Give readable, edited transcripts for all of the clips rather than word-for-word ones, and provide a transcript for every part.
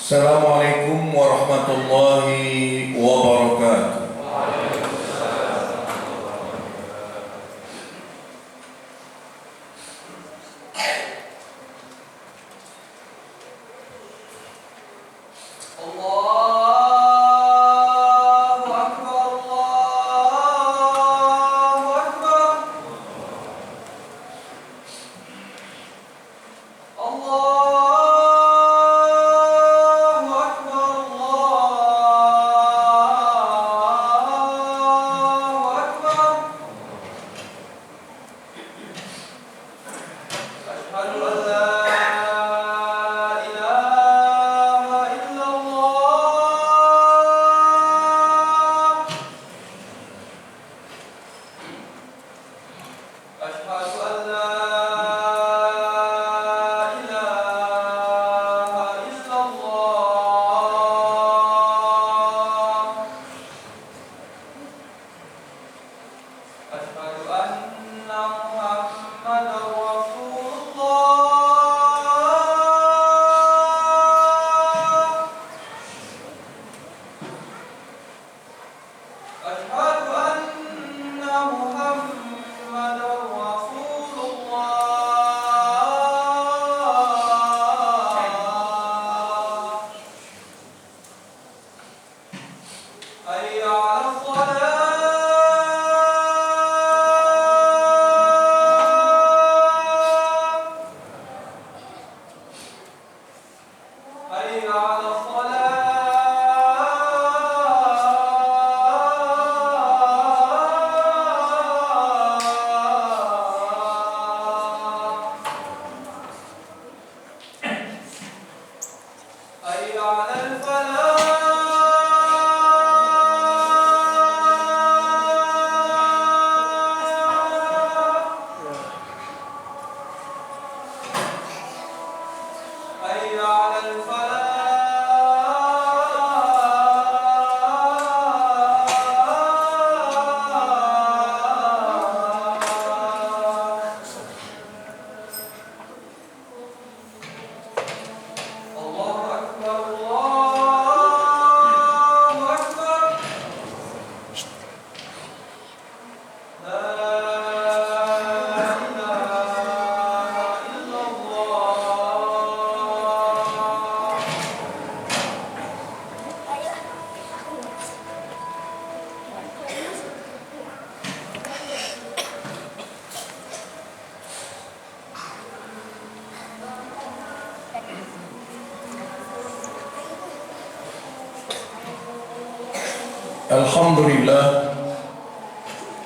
Assalamualaikum warahmatullahi wabarakatuh.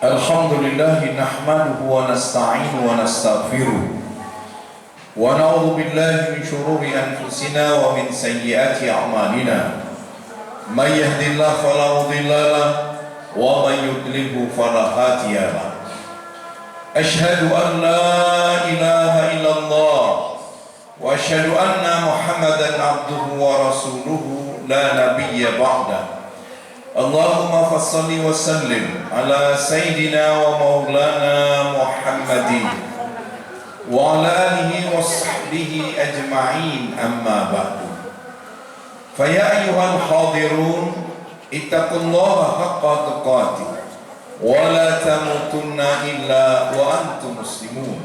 Alhamdulillah nahmaduhu wa nasta'inu wa nastaghfiruh wa na'udzu billahi min shururi anfusina wa min sayyiati a'malina may yahdihillahu fala mudilla lahu wa may yudlilhu fala hadiya lahu asyhadu an la ilaha illallah wa asyhadu anna muhammadan abduhu wa rasuluhu la nabiyya ba'da. Allahumma fassalli wa sallim ala sayyidina wa maulana Muhammadin wa ala alihi wa sahbihi ajma'in, amma ba'du. Faya ayyuhal hadirun ittaqullaha haqqa tuqatih wa la tamutunna illa wa antum muslimun.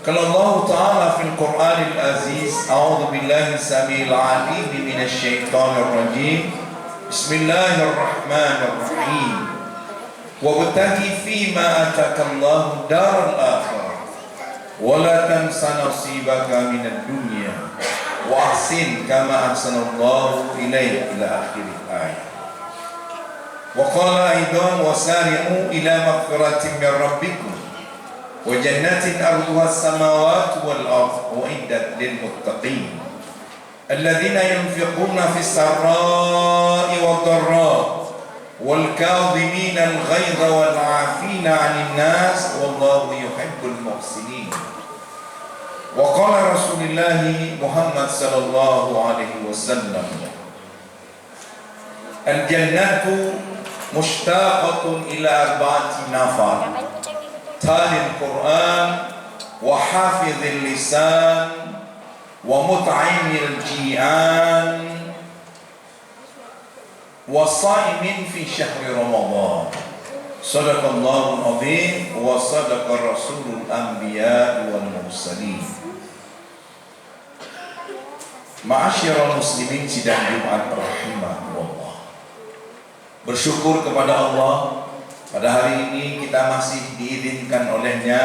Qala Allah ta'ala fil Qur'anil aziz, a'udzu billahi samil 'alim minasy syaithanir rajim. Bismillahirrahmanirrahim. Wabtaghi fima atakallahu daral akhirah wa la tansa nasibaka minad dunya wa ahsin kama ahsanallahu ilaik, ila akhir ayat. Wa qala aidan wasari'u ila maghfiratin min rabbikum wa jannatin arduha as-samawati wal ardh u'iddat lil muttaqin alladzina yunfiquna fis sarra'i wad dharra wal kadhimina al ghaidha wal 'afina 'anil nas wallahu yuhibbul muhsinin. Wa qala Rasulullah Muhammad sallallahu alaihi wasallam, al jannatu mushtaqatun ila arba'ati nafar, talil Quran wa hafizil lisan wa mut'imil ji'an wa sha'imin fi syahri Ramadan. Sadaqallahul azim wa sadaqa rasulul anbiya wal mursalin. Ma'asyiral muslimin sidang Jumat rahimahullah. Bersyukur kepada Allah, pada hari ini kita masih diizinkan olehnya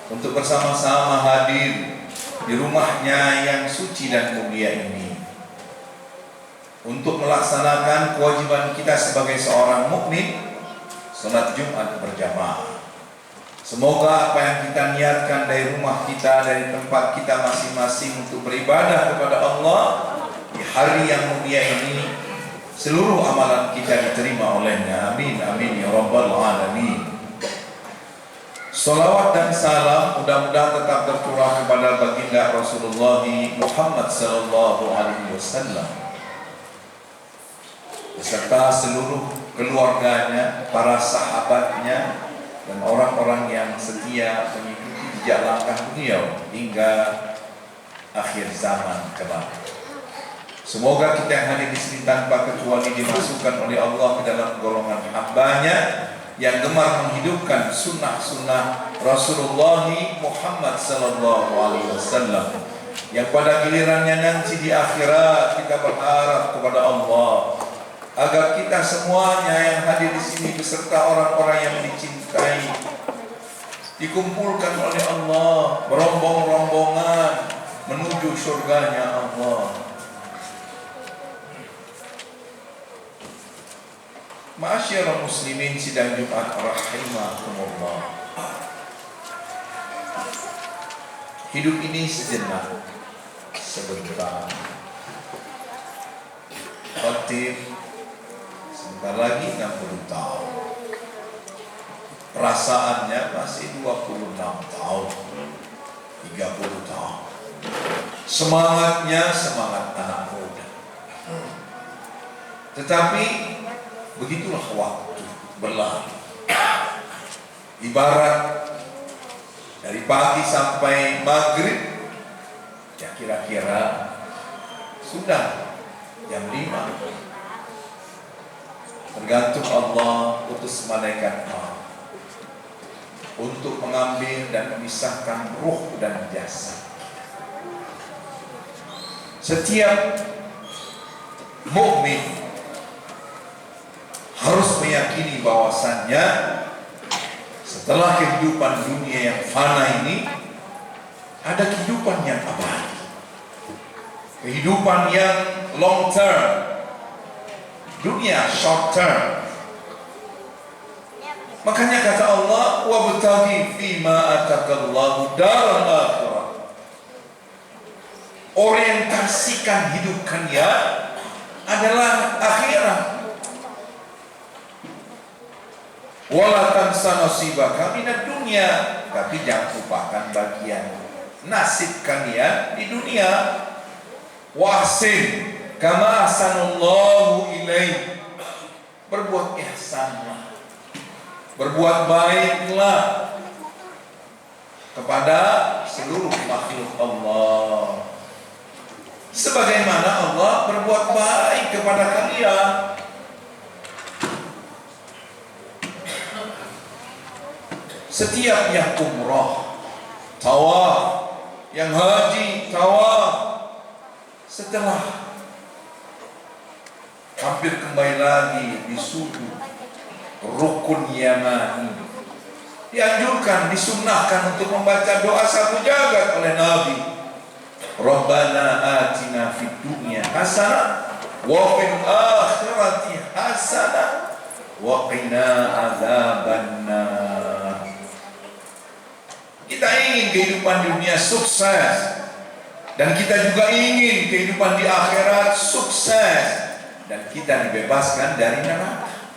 untuk bersama-sama hadir di rumahnya yang suci dan mulia ini untuk melaksanakan kewajiban kita sebagai seorang mukmin, salat Jumat berjamaah. Semoga apa yang kita niatkan dari rumah kita, dari tempat kita masing-masing untuk beribadah kepada Allah di hari yang mulia ini, seluruh amalan kita diterima olehnya. Amin, amin ya rabbal alamin. Salawat dan salam mudah-mudahan tetap tercurah kepada baginda Rasulullah Muhammad sallallahu alaihi wasallam beserta seluruh keluarganya, para sahabatnya, dan orang-orang yang setia mengikuti jejak langkah beliau hingga akhir zaman kelak. Semoga kita yang hadir di sini tanpa kecuali dimasukkan oleh Allah ke dalam golongan hamba-Nya yang gemar menghidupkan sunnah-sunnah Rasulullah Muhammad sallallahu alaihi wasallam, yang pada gilirannya nanti di akhirat kita berharap kepada Allah agar kita semuanya yang hadir di sini beserta orang-orang yang dicintai dikumpulkan oleh Allah berombong-rombongan menuju surganya Allah. Ma'asyiral muslimin sidang Jumat rahimahumullah. Hidup ini sejenak, sebentar. Khatib sebentar lagi 60 tahun. Perasaannya masih 26 tahun, 30 tahun. Semangatnya semangat anak muda. Tetapi begitulah waktu berlalu. Ibarat dari pagi sampai maghrib, ya kira-kira sudah jam 5. Tergantung Allah utus malaikat maut untuk mengambil dan memisahkan ruh dan jasad. Setiap mukmin harus meyakini bahwasannya setelah kehidupan dunia yang fana ini ada kehidupan yang abadi, kehidupan yang long term. Dunia short term. Makanya kata Allah, wabtaghi fima atakallahu daral akhirah. Orientasikan hidup kalian adalah akhirat. Wala tansa nasibaka minad dunya, tapi jangan lupakan bagian nasib kalian di dunia. Wahsin kama ahsanallahu ilaik, berbuat ihsanlah, berbuat baiklah kepada seluruh makhluk Allah sebagaimana Allah berbuat baik kepada kalian. Setiap yang umrah, tawaf, yang haji, tawaf, setelah hampir kembali lagi di sujud rukun yamani, dianjurkan, disunnahkan untuk membaca doa satu jagat oleh Nabi. Rabbana atina fid dunya hasanah wa fil akhirati hasanah wa qina adzabannar. Kita ingin kehidupan dunia sukses, dan kita juga ingin kehidupan di akhirat sukses, dan kita dibebaskan dari neraka.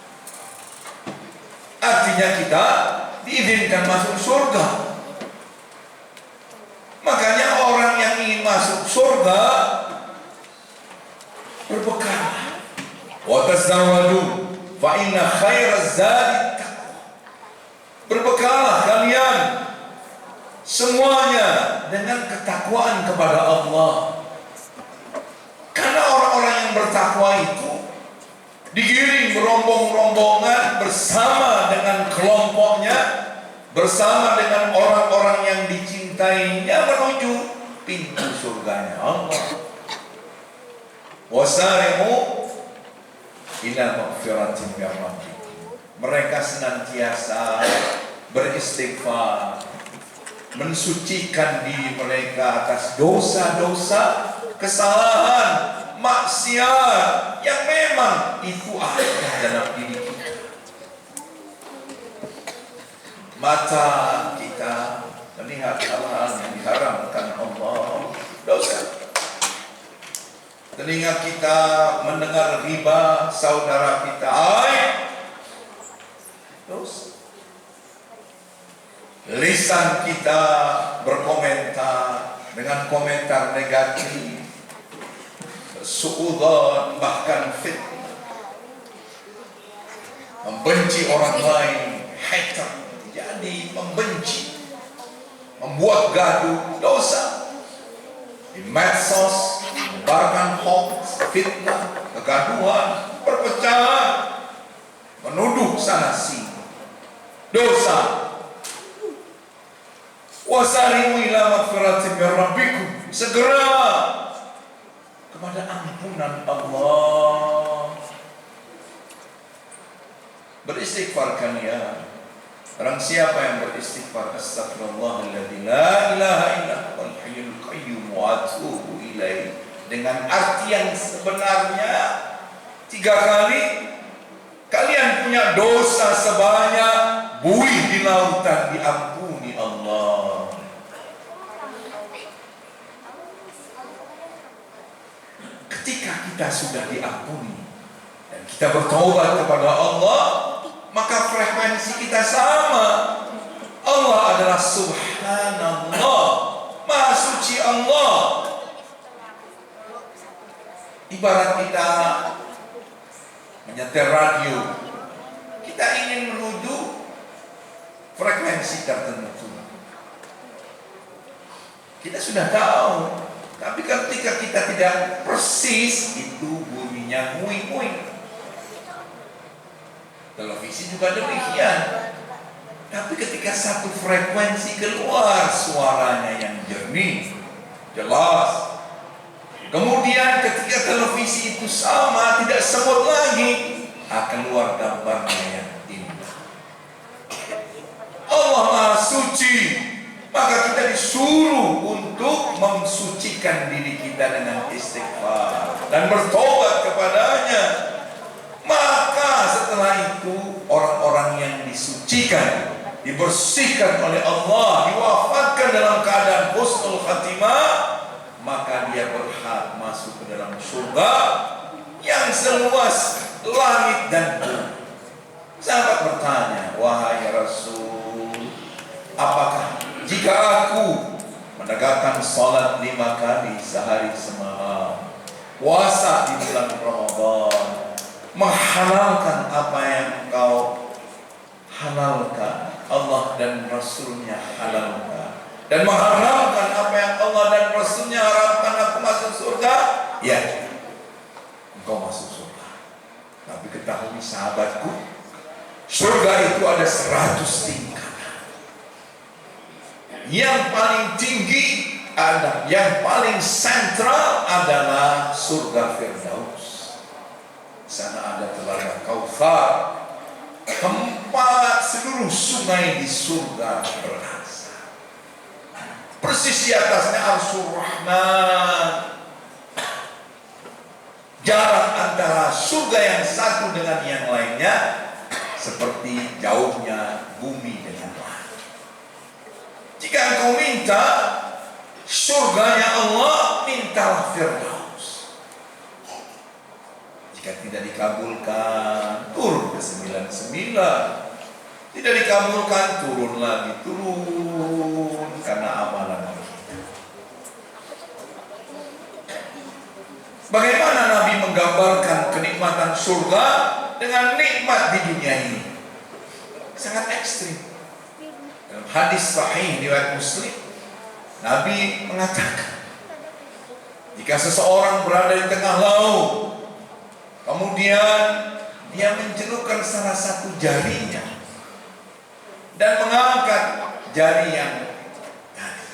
Artinya kita diizinkan masuk surga. Makanya orang yang ingin masuk surga berbekal. Wa tazawwadu fa inna khairaz zadi taqwa. Berbekallah kalian, Semuanya dengan ketakwaan kepada Allah. Karena orang-orang yang bertakwa itu digiring berombong-rombongan bersama dengan kelompoknya, bersama dengan orang-orang yang dicintainya menuju pintu surganya Allah. Wasari'u ila maghfiratin min rabbikum. Mereka senantiasa beristighfar, mensucikan diri mereka atas dosa-dosa, kesalahan, maksiat yang memang itu ada dalam diri kita. Mata kita melihat hal-hal yang diharamkan Allah, dosa. Telinga kita mendengar riba saudara kita, dosa. Lisan kita berkomentar dengan komentar negatif, suudzon, bahkan fitnah, membenci orang lain, hater, jadi membenci, membuat gaduh, dosa. Di medsos menyebarkan hoax, fitnah, kegaduhan, perpecahan, menuduh sana sini, dosa. Wasari'u ila maghfiratin min rabbikum. Segera kepada ampunan Allah. Beristighfar kalian. Barang siapa yang beristighfar, astaghfirullahaladzim la ilaha illa huwal hayyul qayyum wa atubu ilaih, dengan arti yang sebenarnya 3 kali, kalian punya dosa sebanyak buih di lautan, diampuni Allah. Ketika kita sudah diampuni dan kita bertobat kepada Allah, maka frekuensi kita sama. Allah adalah subhanallah, maha suci Allah. Ibarat kita menyetir radio, kita ingin menuju frekuensi tertentu. Kita sudah tahu, tapi ketika kita tidak persis, itu bunyinya nguing-nguing. Televisi juga demikian. Tapi ketika satu frekuensi keluar, suaranya yang jernih, jelas. Kemudian ketika televisi itu sama, tidak semut lagi, akan keluar gambarnya yang indah. Allah Maha Suci, maka kita disuruh untuk mensucikan diri kita dengan istighfar dan bertobat kepadanya. Maka setelah itu orang-orang yang disucikan, dibersihkan oleh Allah, diwafatkan dalam keadaan husnul khatimah, maka dia berhak masuk ke dalam surga yang seluas langit dan bumi. Sahabat bertanya, wahai Rasul, apakah jika aku menegakkan salat 5 kali sehari semalam, puasa di bulan Ramadan, menghalalkan apa yang engkau halalkan, Allah dan Rasulnya halalkan, dan mengharamkan apa yang Allah dan Rasulnya haramkan, aku masuk surga? Ya, engkau masuk surga. Tapi ketahui sahabatku, surga itu ada 100 tingkatan. Yang paling tinggi ada, yang paling sentral adalah surga Firdaus. Sana ada telaga Kautsar, tempat seluruh sungai di surga berasal. Persis di atasnya Arsyur Rahman. Jarak antara surga yang satu dengan yang lainnya seperti jauhnya bumi dengan langit. Jika engkau minta surganya Allah, mintalah Firdaus. Jika tidak dikabulkan, turun ke 99. Tidak dikabulkan, turun lagi, turun karena amalan kita. Bagaimana Nabi menggambarkan kenikmatan surga dengan nikmat di dunia ini? Sangat ekstrim. Dalam hadis sahih riwayat Muslim, Nabi mengatakan, jika seseorang berada di tengah laut, kemudian dia mencelupkan salah satu jarinya dan mengangkat jari yang tadi,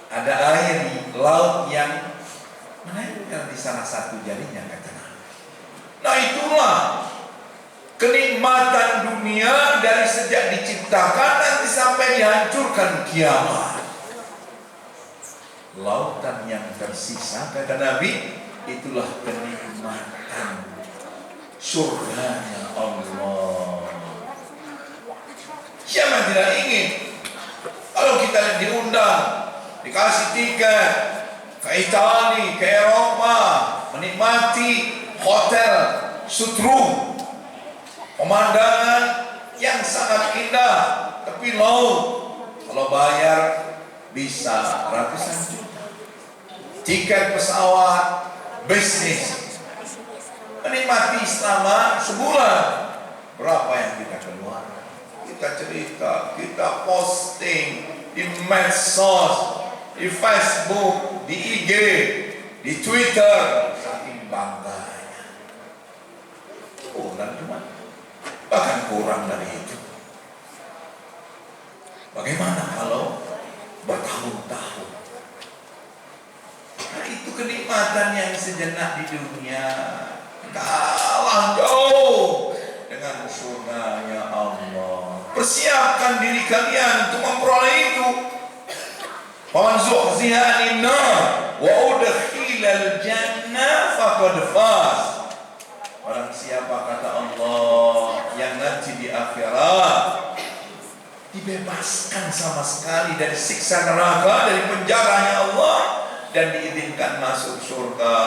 ada air di laut yang menempel di salah satu jarinya, kata Nabi. Nah, itulah kenikmatan dunia dari sejak diciptakan nanti sampai dihancurkan kiamat. Lautan yang tersisa, kata Nabi, itulah kenikmatan surganya Allah. Siapa yang tidak ingin? Kalau kita diundang, dikasih tiket ke Italia, ke Eropa, menikmati hotel Sutrum, pemandangan yang sangat indah, tepi laut, kalau bayar bisa ratusan juta. Tiket pesawat bisnis, menikmati selama sebulan, berapa yang kita keluarkan? Kita cerita, kita posting di medsos, di Facebook, di IG, di Twitter, saking bangganya. Kurang cuma, bahkan kurang dari itu. Bagaimana kalau bertahun-tahun? Nah, itu kenikmatan yang sejenak di dunia, kalah jauh dengan surganya Allah. Persiapkan diri kalian untuk memperoleh itu. Faman zuhziha 'anil nar wa udkhilal jannah faqad faz. Barang siapa, kata Allah, yang nanti di akhirat dibebaskan sama sekali dari siksa neraka, dari penjaranya Allah, dan diizinkan masuk surga,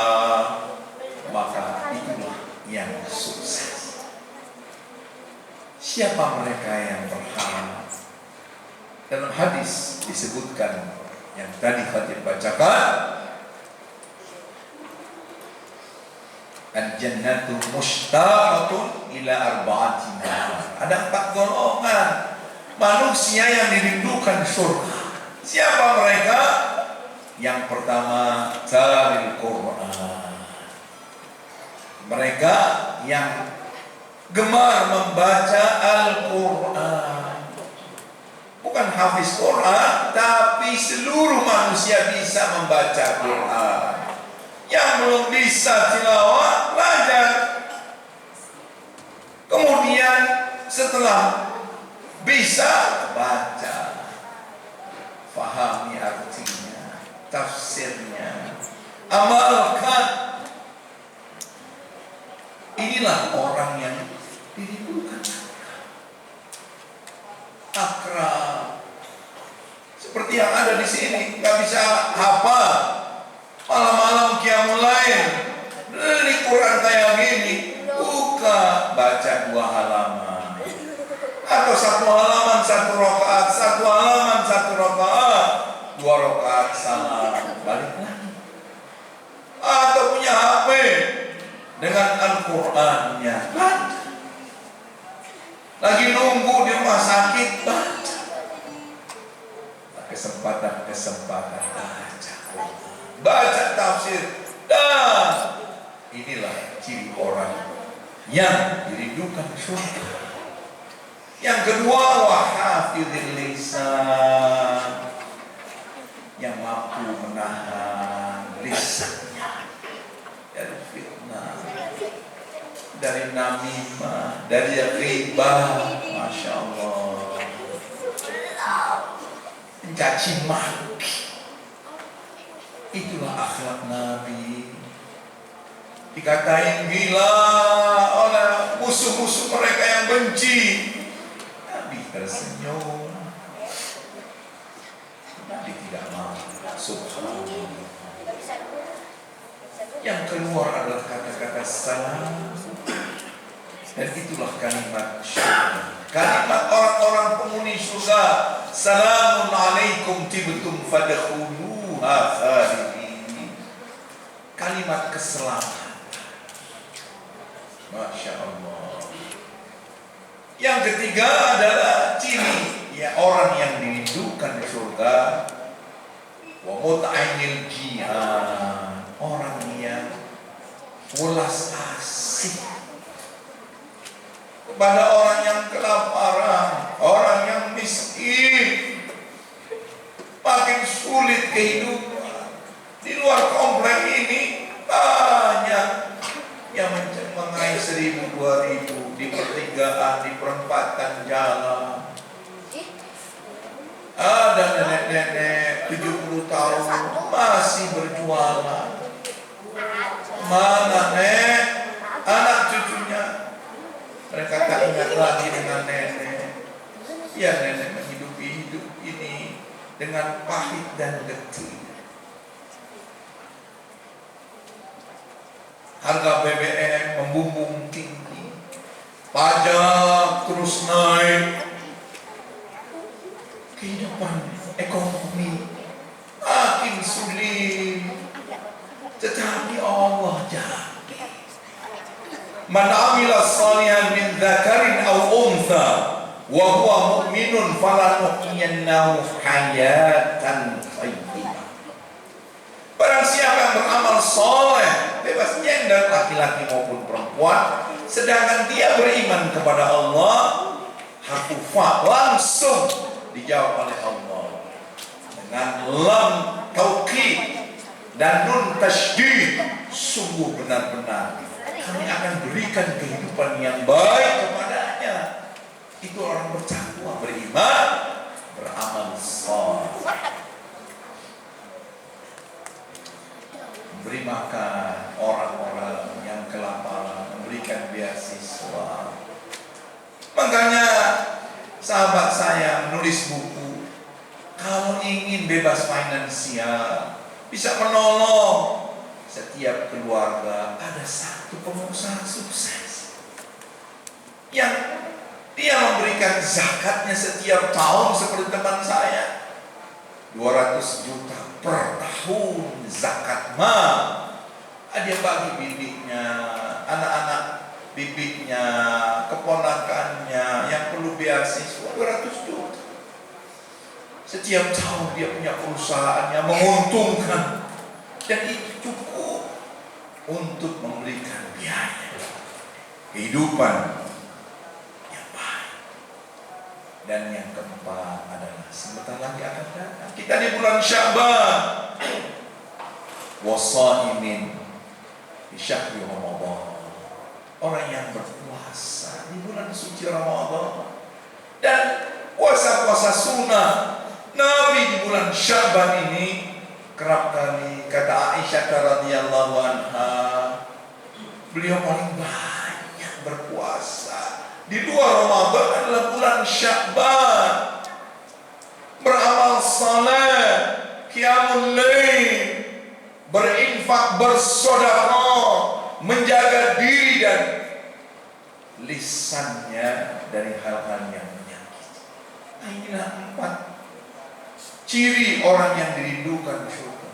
maka itulah yang sukses. Siapa mereka yang berharap? Dalam hadis disebutkan yang tadi Khatib bacakan, al-jannatu mushtaqatun ila arba'atin. Ada 4 golongan manusia yang dirindukan surga. Siapa mereka? Yang pertama, taril Quran. Mereka yang gemar membaca Al-Quran. Bukan hafiz Quran, tapi seluruh manusia bisa membaca Quran. Yang belum bisa tilawah, belajar. Kemudian setelah bisa baca, fahami artinya, tafsirnya, amalkan. Inilah orang yang dirindukan. Akrab, seperti yang ada di sini, nggak bisa hafal, malam-malam qiyamul lail, beli Quran kayak gini, buka, baca 2 halaman, atau 1 halaman 1 rakaat, 1 halaman 1 rakaat, 2 rakaat salam, balik lagi. Atau punya HP dengan Al-Qurannya, baca. Lagi nunggu di rumah sakit, baca. Kesempatan baca, baca tafsir. Dan inilah ciri orang yang dirindukan surga. Yang kedua, wahafidhil lisan, yang mampu menahan lisannya dari fitnah, dari namimah, dari riba, masya Allah, mencaci maki. Itulah akhlak Nabi. Dikatain gila oleh musuh-musuh mereka yang benci, Nabi tersenyum. Nabi tidak mau. Subhanallah. Yang keluar adalah kata-kata salam. Dan itulah kalimat syurga, kalimat orang-orang penghuni surga. Salamun alaikum tibtum fadkhuluha khalidin. Kalimat keselamatan. Masya Allah. Yang ketiga adalah ciri ya orang yang dirindukan surga, wa mut'ainil jihan, orang yang welas asih kepada orang yang kelaparan, orang yang miskin. Makin sulit kehidupan. Di luar komplek ini banyak yang mengais 1.000, 2.000 di pertigaan, di perempatan jalan. Ada nenek-nenek 70 tahun masih berjualan. Mana nek? Anak cucunya mereka tak ingat lagi dengan nenek. Ya, nenek menghidupi hidup ini dengan pahit dan letih. Harga BBM membumbung tinggi, pajak terus naik, kehidupan ekonomi makin sulit. Tetapi Allah janji, man amila salihan min dzakarin aw untha wa huwa mu'minun falanuhyiyannahu hayatan thayyibah. Barang siapa yang beramal soleh, bebas gender laki-laki maupun perempuan, sedangkan dia beriman kepada Allah, hakufah langsung dijawab oleh Allah dengan lam taukid dan nun tasydid, sungguh benar-benar kami akan berikan kehidupan yang baik kepadanya. Itu orang bertakwa, beriman, beramal saleh. Memberi makan orang-orang yang kelaparan, memberikan beasiswa. Makanya sahabat saya menulis buku, kalau ingin bebas finansial, bisa menolong setiap keluarga. Ada satu pengusaha sukses yang dia memberikan zakatnya setiap tahun seperti teman saya, 200 juta per tahun zakat dia bagi bibitnya, anak-anak bibitnya, keponakannya yang perlu beasiswa 200 juta. Setiap tahun dia punya perusahaannya menguntungkan, dan itu cukup untuk memberikan biaya kehidupan yang baik. Dan yang keempat adalah sebentar lagi akan datang, kita di bulan Sya'ban, wasaimin di syahri Ramadan, orang yang berpuasa di bulan suci Ramadan. Dan puasa-puasa sunnah Nabi di bulan Sya'ban ini kerap kali, kata Aisyah radhiyallahu anha, beliau paling banyak berpuasa di luar Ramadan adalah bulan Sya'ban. Beramal saleh, qiyamul lail, berinfak, bersedekah, menjaga diri dan lisannya dari hal-hal yang menyakiti. Inilah 4 ciri orang yang dirindukan surga.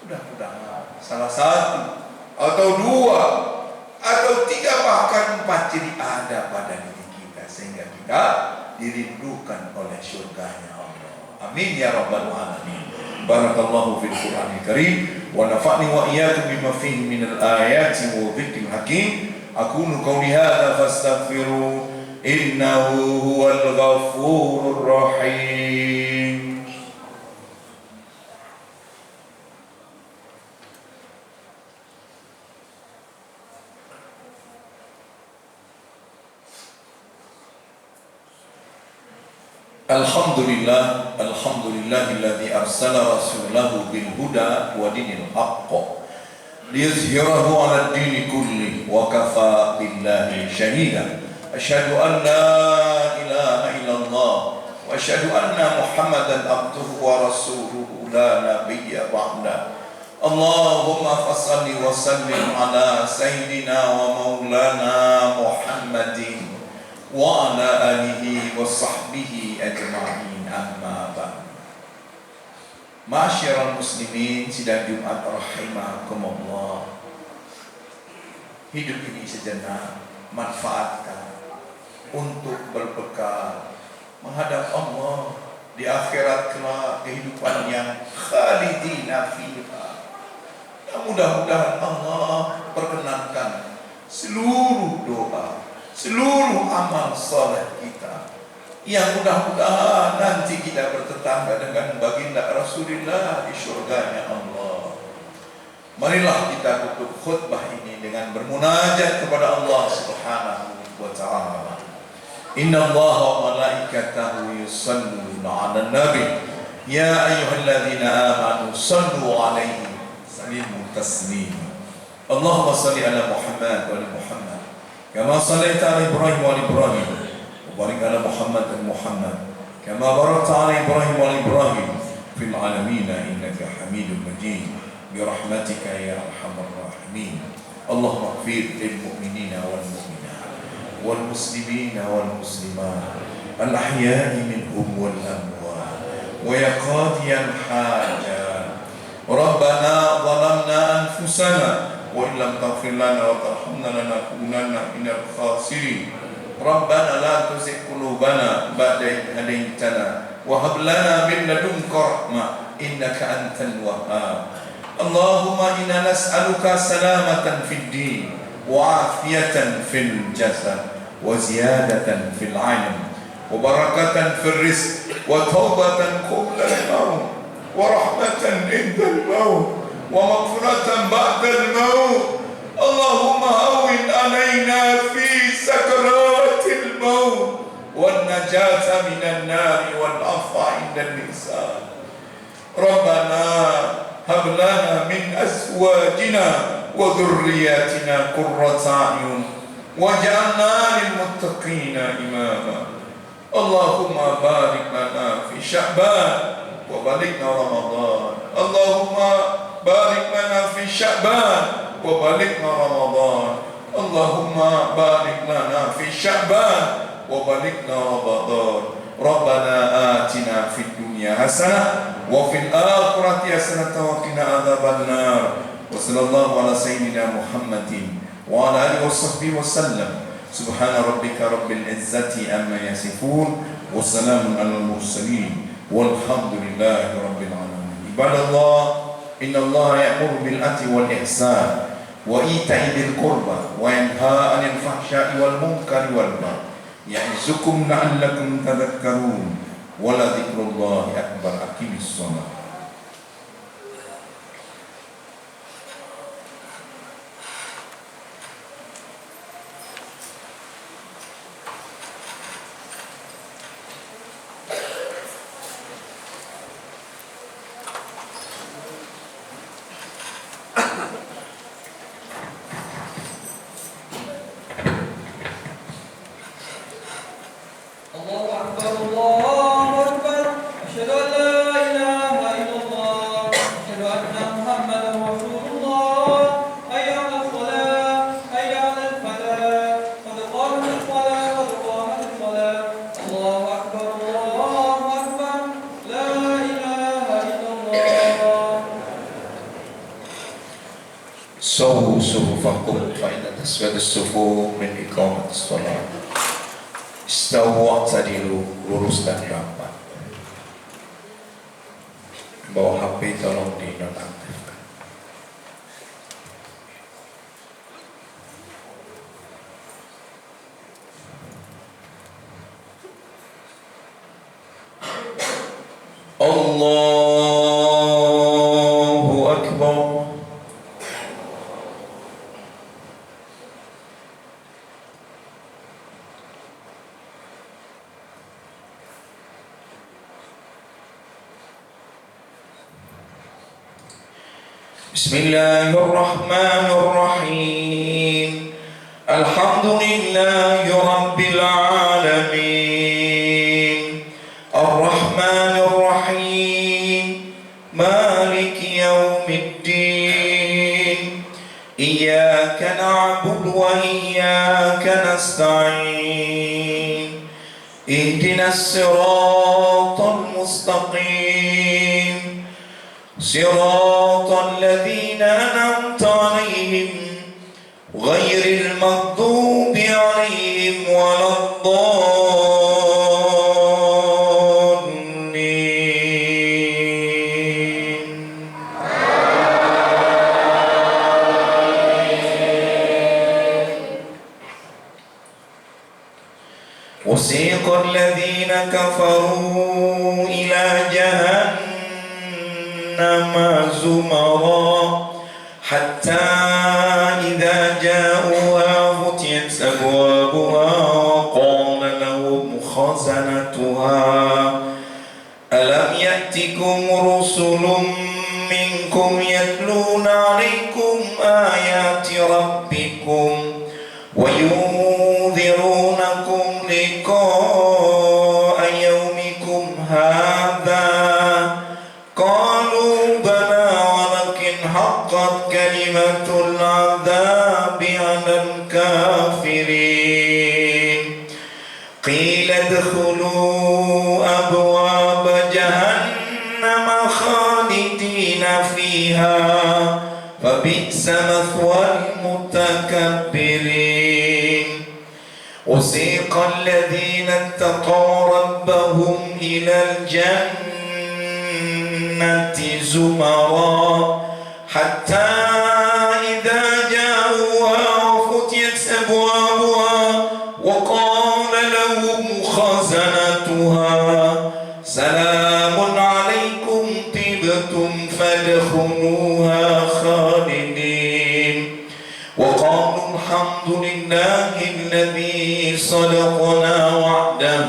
Mudah-mudahan salah satu atau 2 atau 3 bahkan 4 ciri ada pada diri kita, sehingga kita dirindukan oleh surganya Allah. Amin ya rabbal alamin. Barakallahu fil Qur'anil Karim wa nafa'ni wa iyyakum bima fihi minal ayati wa dzikril hakim. Aqulu qawli hadza fastaghfiru innahu huwal ghafurur rahim. Alhamdulillah, alhamdulillahilladzi arsala rasulahu bil huda wa dinil haqq liyuzhirahu 'ala ad-dini kulli wa kafa billahi shahida. Asyhadu an la ilaha illallah wa asyhadu anna Muhammadan abduhu wa rasuluhu la nabiyya ba'da. Allahumma fassalli wa sallim ala sayyidina wa maulana Muhammadin wa ala alihi wa sahbihi ajma'in, amma ba'd. Ma'asyiral muslimin, sidang Jumat rahimakumullah. Hidup ini sejenak, manfaatkan untuk berbekal menghadap Allah di akhirat kelak kehidupan yang khalidina fiha. Mudah-mudahan Allah perkenankan seluruh doa, seluruh amal soleh kita, yang mudah-mudahan nanti kita bertetangga dengan baginda Rasulullah di surganya Allah. Marilah kita tutup khutbah ini dengan bermunajat kepada Allah Subhanahu wa ta'ala. Inna Allah wa malaikatahu yusalluna 'alan nabi ya ayyuhalladzina amanu sallu 'alaihi sallimu taslima. Allahumma salli ala Muhammad wa ali Muhammad kama sallaita ala Ibrahim wa ali Ibrahim wa barik ala Muhammad wa Muhammad kama barakta ala Ibrahim wa ali Ibrahim fil alamin innaka Hamidum Majid bi rahmatika ya arhamar rahimin. Allahumma ighfir lil mu'minina wal mu'minat والمسلمين والمسلمات الأحياء منهم والأموات ويا قاضي الحاجات ربنا ظلمنا أنفسنا وإن لم تغفر لنا وترحمنا لنكونن من الخاسرين ربنا لا تزغ قلوبنا بعد إذ هديتنا وهب لنا من لدنك رحمة إنك أنت الوهاب اللهم إنا نسألك سلامة في الدين وعافية في الجسد وزيادة في العلم وبركة في الرزق وتوبة قبل الموت ورحمة عند الموت ومغفرة بعد الموت اللهم هون علينا في سكرات الموت والنجاة من النار والعفو عند الحساب ربنا هب لنا من أزواجنا وذرياتنا قرة أعين واجعلنا للمتقين إماما اللهم بارك لنا في شعبان وبلغنا رمضان اللهم بارك لنا في شعبان وبلغنا رمضان اللهم بارك لنا في شعبان وبلغنا رمضان ربنا آتنا في الدنيا حسنة وفي الآخرة حسنة وقنا عذاب النار وصلى الله على سيدنا محمد وعلى آله وصحبه وسلم سبحان ربك رب العزة عما يصفون وسلام على المرسلين والحمد لله رب العالمين. عباد الله إن الله يأمر بالعدل والإحسان وإيتاء ذي القربى وينهى عن الفحشاء والمنكر والبغي يعظكم لعلكم تذكرون ولذكر الله أكبر. أقم الصلاة. Sawu sufufakum fa inna taswiyat as-sufuf min iqamat as-salat. Istawu tadilu, lurus dan rapat. Bawa HP tolong dinonaktifkan. Allahu Akbar. Bismillahirrahmanirrahim. Alhamdulillahi Rabbil alamin. Ar-Rahmanir-Rahim. Maliki yaumiddin. Iyyaka na'budu wa iyyaka nasta'in. Ihdinas siratal mustaqim. صراط الذين أنعمت عليهم غير المغضوب عليهم ولا الضالين كفروا إلى جهنم زمرا حتى إذا جاءوها فتحت أبوابها وقال لهم خزنتها ألم يأتكم رسل منكم يتلون عليكم آيات ربكم وينذرونكم لقاء يومكم هذا قالوا بلى ولكن حقت كلمة العذاب على الكافرين قيل ادخلوا أبواب جهنم خالدين فيها فبئس مثوى المتكبرين وسيق الذين اتقوا ربهم إلى الجنة زمرا حتى إذا جاءوها وفتحت أبوابها وقال لهم خزنتها سلام عليكم طبتم فادخلوها خالدين وقالوا الحمد لله الذي صدقنا وعده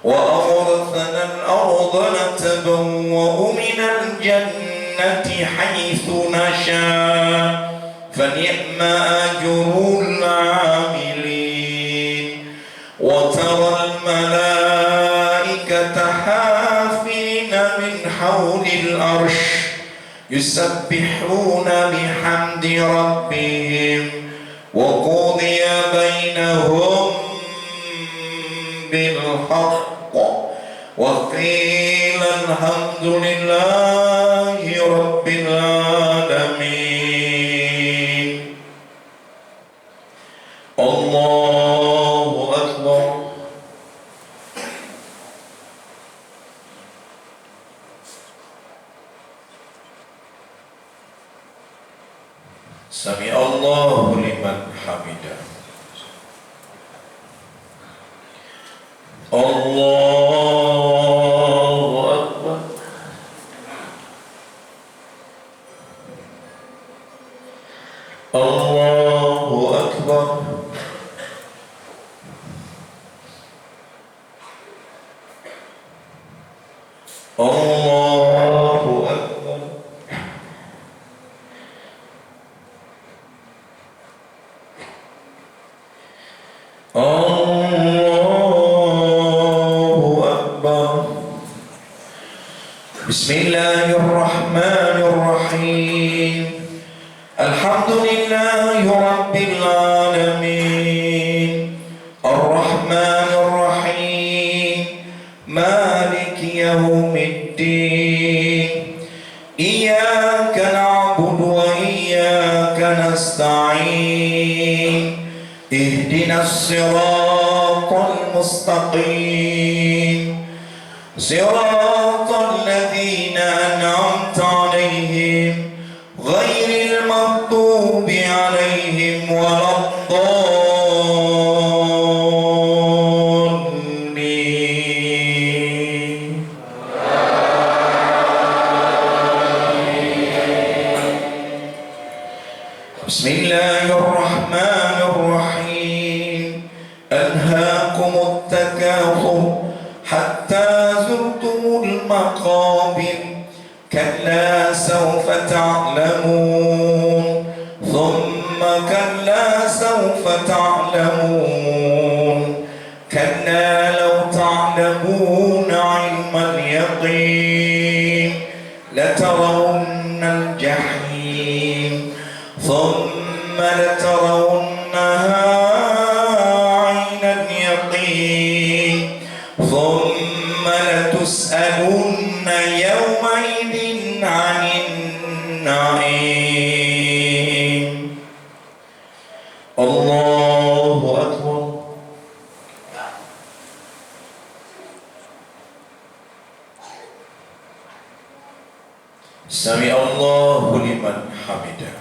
وأورثنا الأرض نتبوأ من الجنة حيث نشاء فنعم أجر العاملين وترى الملائكة حافين من حول العرش يسبحون بحمد ربهم وقضي بينهم بالحق وقيل الحمد لله رب العالمين. الله أكبر. Sami Allahu liman hamidah. Allahu Akbar. Allahu Akbar. Allahu Akbar. Allahu Akbar. Bismillahirrahmanirrahim. Alhamdulillahi Rabbil Alamin Ar-Rahmanir Rahim Maliki Yawmiddin Iyyaka na'budu wa iyyaka nasta'in Ihdinas siratal mustaqim Siratal ladzina an'amta 'alaihim ghairil maghdubi 'alaihim waladdallin. Bismillahirrahmanirrahim. Alhaakumut takatsur hatta zurtumul maqabir كلا سوف تعلمون ثم كلا سوف تعلمون كلا لو تعلمون علم اليقين لترون الجحيم ثم لترونها عين اليقين ثم لتسألن يومئذ عن النعيم. الله أكبر. سمع الله لمن حمده.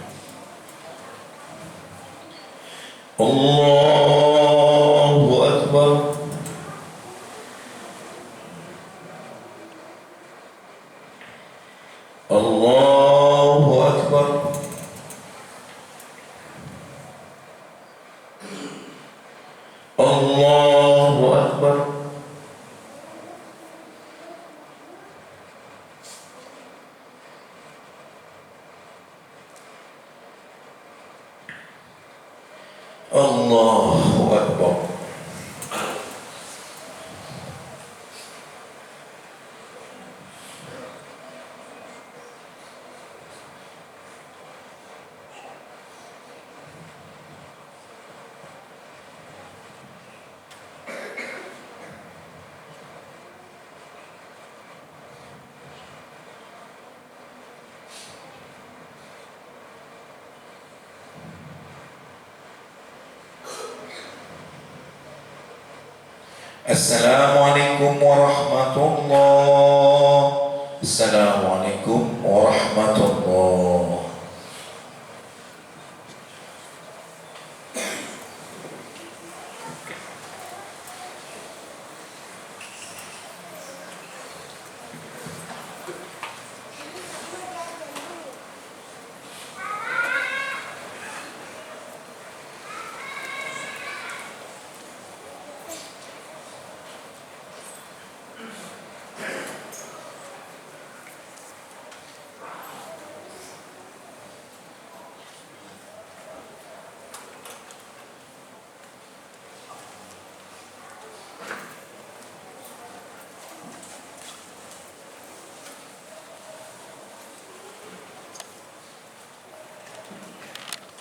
الله أكبر. Allahu Akbar. Assalamualaikum warahmatullahi wabarakatuh. Assalamualaikum warahmatullahi